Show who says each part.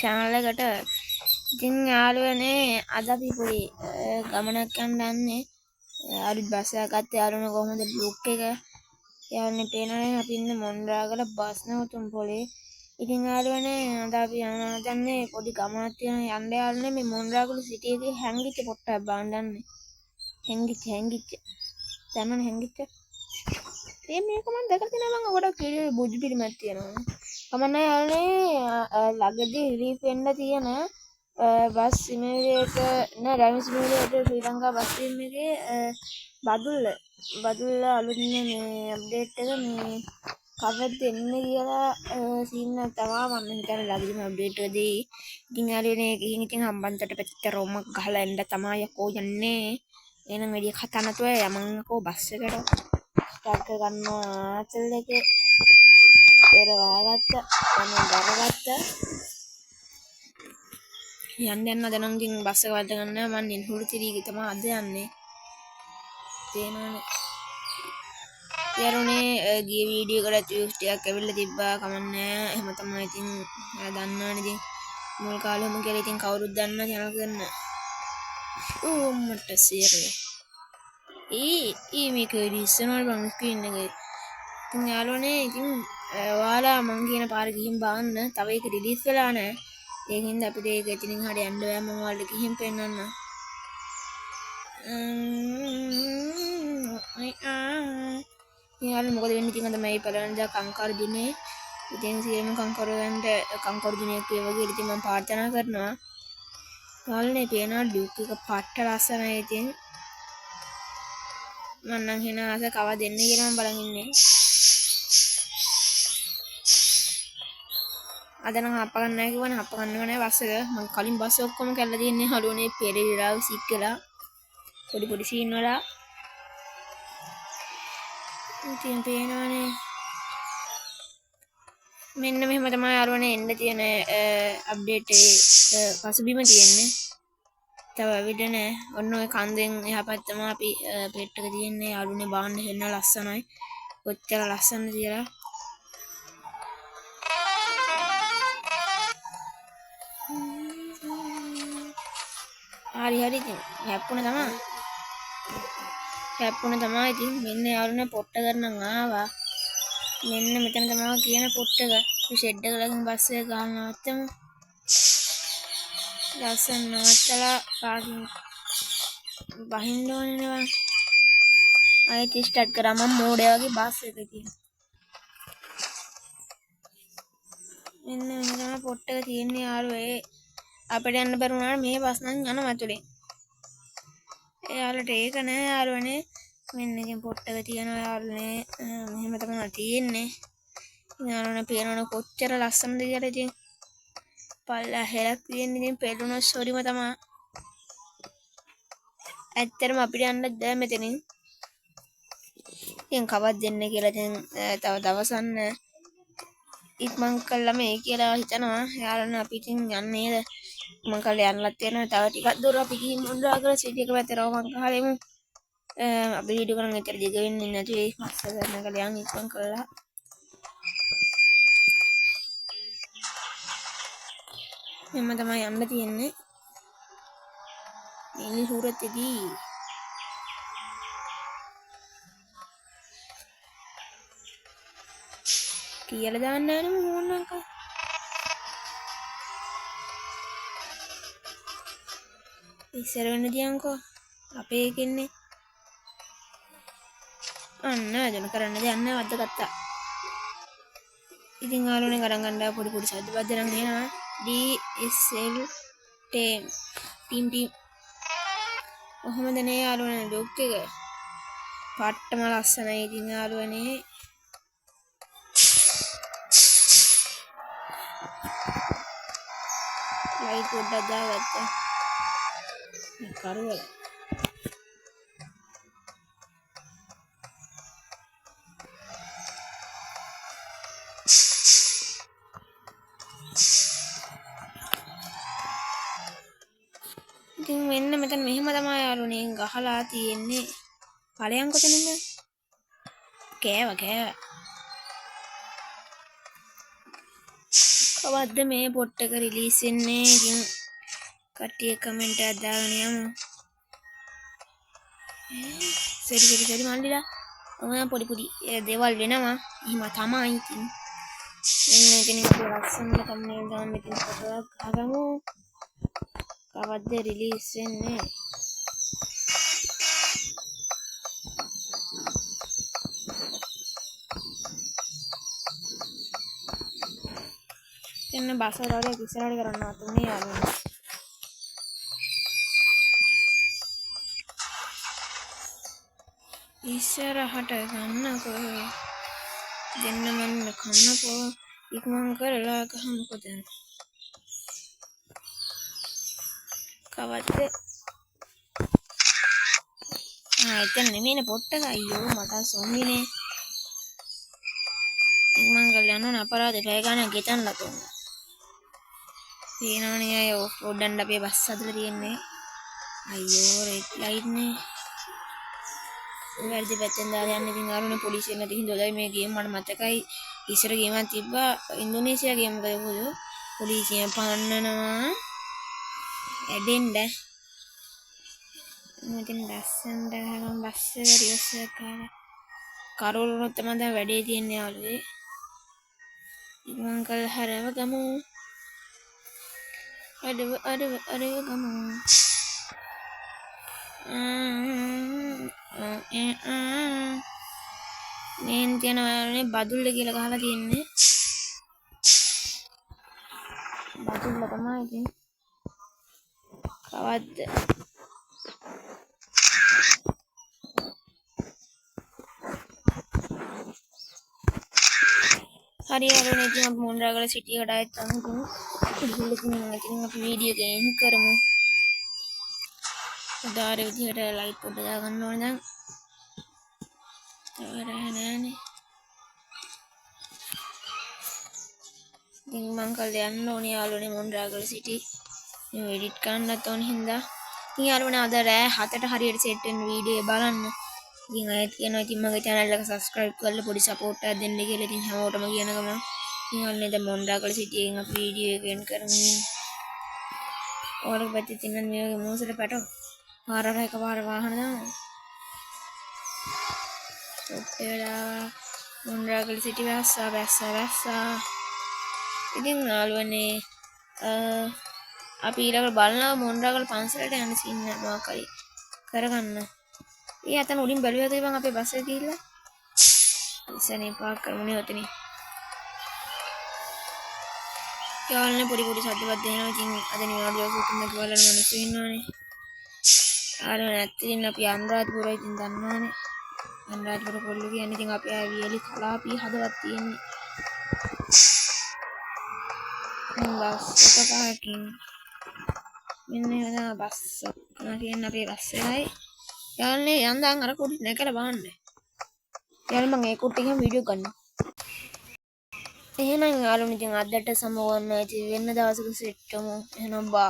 Speaker 1: channel එකට ඉතින් යාළුවනේ අද අපි පොඩි ගමනක් යන්න යන්නේ අලුත් බස් එකක් ගත්ත යාළුවනේ කොහොමද ලුක් එක යාළුවනේ පේනවනේ අපි ඉන්නේ මොණරාගල බස් නැවතුම් පොලේ ඉතින් යාළුවනේ අද අපි යන්නේ පොඩි ගමනක් තියෙන යන්න යාළුවනේ මේ මොණරාගල සිටි එකේ හැංගිච්ච පොට්ටක් බලන්න යන්නේ හැංගිච්ච දැන් හැංගිච්ච මේක මම දැකලා තියෙනවා මම ගොඩක් වීඩියෝ බුදු පිළිමයක් තියෙනවා කමන්නේ යාළුවනේ ළඟදී රිලීස් වෙන්න තියෙන බස් සිමුලේටර් නෑ ඩ්‍රයිවිං සිමුලේටර් ශ්‍රී ලංකා බස් ෆිල්ම් එකේ බදුල්ල අලුත්ම මේ අප්ඩේට් එක මේ කවද දෙන්නේ කියලා සීන් එක තමයි මම හිතන්නේ ළඟදීම අප්ඩේට් එක දී ඉතින් යාළුවනේ ගිහින් ඉතින් හම්බන්තොට පැත්තට රොමක් ගහලා එන්න තමයි යකෝ යන්නේ එහෙනම් වැඩි කතා නැතුව යමන් යකෝ බස් එකට ස්ටාර්ට් කරගන්නවා චල් එකේ පෙර වාගත්තා මම දරගත්තා යන්න දැනම් ඉතින් බස් එක වලට ගන්න මම නිල්හුරු තිරිගේ තමයි අද යන්නේ තේනවනේ යාළුවනේ ගිය වීඩියෝ එකට views ටිකක් ඇවිල්ලා තිබ්බා කමන්නේ එහෙම තමයි ඉතින් ඔයා දන්නවනේ ඉතින් මුල් කාලේ හැම කියලා ඉතින් කවුරුත් දන්නා channel කරන මට සීරේ මේක රිසනල් බං ස්ක්‍රීන් එකේ ඉතින් යාළුවනේ ඉතින් ඔයාලා මං කියන පාර ගිහින් බලන්න තව ඒක රිලීස් වෙලා නැහැ ඒකින්ද අපිට ඒක එතනින් හරිය යන්න බෑ මම ඔයාලට ගිහින් පෙන්නන්න යාළුවනේ මොකද වෙන්නේ ඉතින් අද මේ පළවෙනිදා කංකරු දිනේ ඉතින් සියලුම කංකරුවන්ට කංකරු දිනයක් වේවා ඉතින් මම ප්‍රාර්ථනා කරනවා යාළුවනේ පේනවා ඩියුක් එක පට්ට ලස්සනයි ඉතින් මම නම් හින ආස කව දෙන්නේ කියලා මම බලන් ඉන්නේ අද නම් හප්ප ගන්න නැහැ කිව්වනේ හප්ප ගන්නව නැහැ බස් එක මම කලින් බස් ඔක්කොම කැල්ලා තියන්නේ යාළුවනේ පෙරේරාව සික්කලා පොඩි සීන් වල ඉතින් පේනවනේ මෙන්න මෙහෙම තමයි යාළුවනේ එන්න තියෙන අප්ඩේට් එකේ පසුබිම තියෙන්නේ තව විඩ නෑ ඔන්න ඔය කන්දෙන් එහා පැත්තම අපි පෙට් එක තියෙන්නේ යාළුවනේ බාන්න හෙන්න ලස්සනයි කොච්චර ලස්සනද කියලා හරි ඉතින් හැප්පුණ තමයි ඉතින් මෙන්න යාළුවනේ පොට්ට කරනම් ආවා මෙන්න මෙතන තමයි කියන පොට්ට එක ෂෙඩ් එක ළඟින් බස් එක ගහලා නවත්තමු ලස්සන නවත්තලා පාකින් බහින්න ඕනේ නේ ආයෙත් ස්ටාර්ට් කරා මම මෝඩයා වගේ බස් එක තියෙන මෙන්න තමයි පොට්ට එක තියෙන්නේ යාළුවේ අපිට යන්න බැරි වුණාට මේ බස් නම් යනවා ඇතුලේ යාළුවට ඒක නෑ යාළුවනේ මෙන්න ඉතින් පොට්ට එක තියෙනවා යාළුවනේ මෙහෙම තමයි තියෙන්නේ යාළුවනේ පේනවනේ කොච්චර ලස්සනද කියලා ඉතින් පල්ලා හෙලක් තියෙන ඉතින් පෙළුණොත් සොරිම තමයි ඇත්තටම අපිට යන්න බෑ මෙතනින් ඉතින් කවද දෙන්නේ කියලා ඉතින් තව දවසක් ඉක්මන් කළා මේ කියලා හිතනවා යාළුවනේ අපි ඉතින් යන්නේ නේද මම කල්ලා යන්නත් තියෙනවා තව ටිකක් දුර අපි ගිහින් මොණරාගල සිටි එක පැත්තට රවමක් ගහලෙමු අපි වීඩියෝ කරන් එච්චර දිග වෙන්නේ නැති වෙයි මස්ස ගන්න කලින් යන් ඉක්මන් කළා මෙන්න තමයි යන්න තියෙන්නේ මේ සූරත්දී කියලා දාන්න නෑනේ මොනක ඉස්සර වෙන්න දියන්කෝ අපේ එකන්නේ අන්න ජන කරන්න දෙයක් නෑ වද්ද ගත්තා ඉතින් යාළුවනේ ගණන් ගන්න පොඩි සද්ද බද්ද නම් එනවා DSL ටීම් කොහොමද නේ යාළුවනේ ලුක් එක පට්ටම ලස්සනයි ඉතින් යාළුවනේ ලයිට් පොඩ්ඩක් දාගත්තා කරුවල ඉතින් මෙන්න මෙතන මෙහෙම තමයි යාළුවනේ ගහලා තියෙන්නේ ඵලයන් කොතනින්ද කෑව කවද්ද මේ පොට් එක රිලීස් වෙන්නේ? ඉතින් කට්ටිය කමෙන්ට් එකක් දාගෙන යමු. සරි මල්ලිලා. ඔයා පොඩි දේවල් වෙනවා. එහෙම තමයි ඉතින්. මේක නිකන් ලස්සනට thumbnail දාන්න ඉතින් ෆොටෝ එකක් ගහගමු. කවද්ද රිලීස් වෙන්නේ? එන්න බස් වල ඉස්සරහට කරන්න තුනේ යාළුවනේ. ඉස්සරහට ගන්නකෝ. දෙන්න මන්න කන්නකෝ. ඉක්මන් කරලා ගහමුකෝ දැන්. කවද්ද? එතන නෙමෙයිනේ පොට් එක. අයියෝ මට සොම්බිනේ. ඉක්මන් කරලා යන්න ඕන අපරාධේ පැය ගානක් ගෙතන්නලා තුන්නා. පේනවනේ අය ඔෆ් රෝඩ් යන්න අපේ බස් හදලා තියෙන්නේ. අයියෝ රෙඩ් ලයිට් නේ. වැරදි පැත්තෙන් දාලා යන්න ඉතින් ආරුනේ පොලිසියෙන් නැති හින්දා මේ ගේම් මට මතකයි ඉස්සර ගේමක් තිබ්බා ඉන්දුනීසියා ගේම් එකද කොහොමද පොලිසියෙන් පන්නනවා ඇඩෙන්න ඉතින් ලස්සනට ගහගම් බස් එක රිවර්ස් එක ගාලා කරවලුනොත් තමයි දැන් වැඩේ තියෙන්නේ යාළුවේ ඉක්මන් කරලා හරව ගමු අරව ගමු මේන් තියනවානේ බදුල්ල කියලා ගහලා තියෙන්නේ බදුල්ල තමයි ඉතින් කවද්ද හරි යාළුවනේ ඉතින් අපි මොණරාගල සිටි එකට ආයෙත් අමුතුම ඉතින් අපි වීඩියෝ එක එන්ඩ් කරමු උදාර විදිහට ලයිට් පොඩ්ඩ දාගන්න ඕනේ දැන් නෑනේ ඉතින් මං කල් යන්න ඕනේ යාළුවනේ මොණරාගල සිටි මේ එඩිට් කරන්නත් ඕනේ හින්දා ඉතින් යාළුවනේ අද රෑ 7ට හරියට සෙට් වෙන වීඩියෝ බලන්න ඉතින් අයත් කියනවා ඉතින් මගේ channel එක subscribe කරලා පොඩි support එකක් දෙන්න කියලා ඉතින් හැමෝටම කියන ගමන් ඉතින් යාළුවනේ දැන් මොණරාගල සිටි එකෙන් අපි වීඩියෝ එක එන්ඩ් කරමු ඔයාලගේ පැත්තේ තියෙන මේ වගේ මොහොතට පැටව පාරට එකපාර වාහන දානවා ඔප්පේලා මොණරාගල සිටි වැස්සා ඉතින් යාළුවනේ අපි ඊළඟට බලනවා මොණරාගල පන්සලට යන්න සීන් එක මොකක් හරි කරගන්න. අතන උඩින් බැලුවද ඉතින් අපේ බස් එක ගිහිල්ලා? ඉස්සනේ පාක් කරමුනේ ඔතනින්. යාළුවනේ පොඩි සද්දවත් දෙනවා. ඉතින් අද නිවාඩු දවසක් තුනක් බලන මිනිස්සු ඉන්නවනේ. යාළුවනේ නැත්නම් අපි අනුරාධපුරයි ඉතින් දන්නවනේ. අනුරාධපුර පොල්ලු කියන්නේ ඉතින් අපේ වියලි කලාපී හදවත් තියෙන්නේ. බස් එක පාකින් මෙන්න එනවා බස් කියන අපේ බස් එකයි යාළුවනේ යන්දන් අර කුටි නැකලා බලන්න යාළුවා මම ඒ කුට්ටියකින් වීඩියෝ ගන්නවා එහෙනම් යාළුවනේ ඉතින් අදට සමවන්න ඉතින් වෙන දවසක සෙට් වෙමු එහෙනම් බා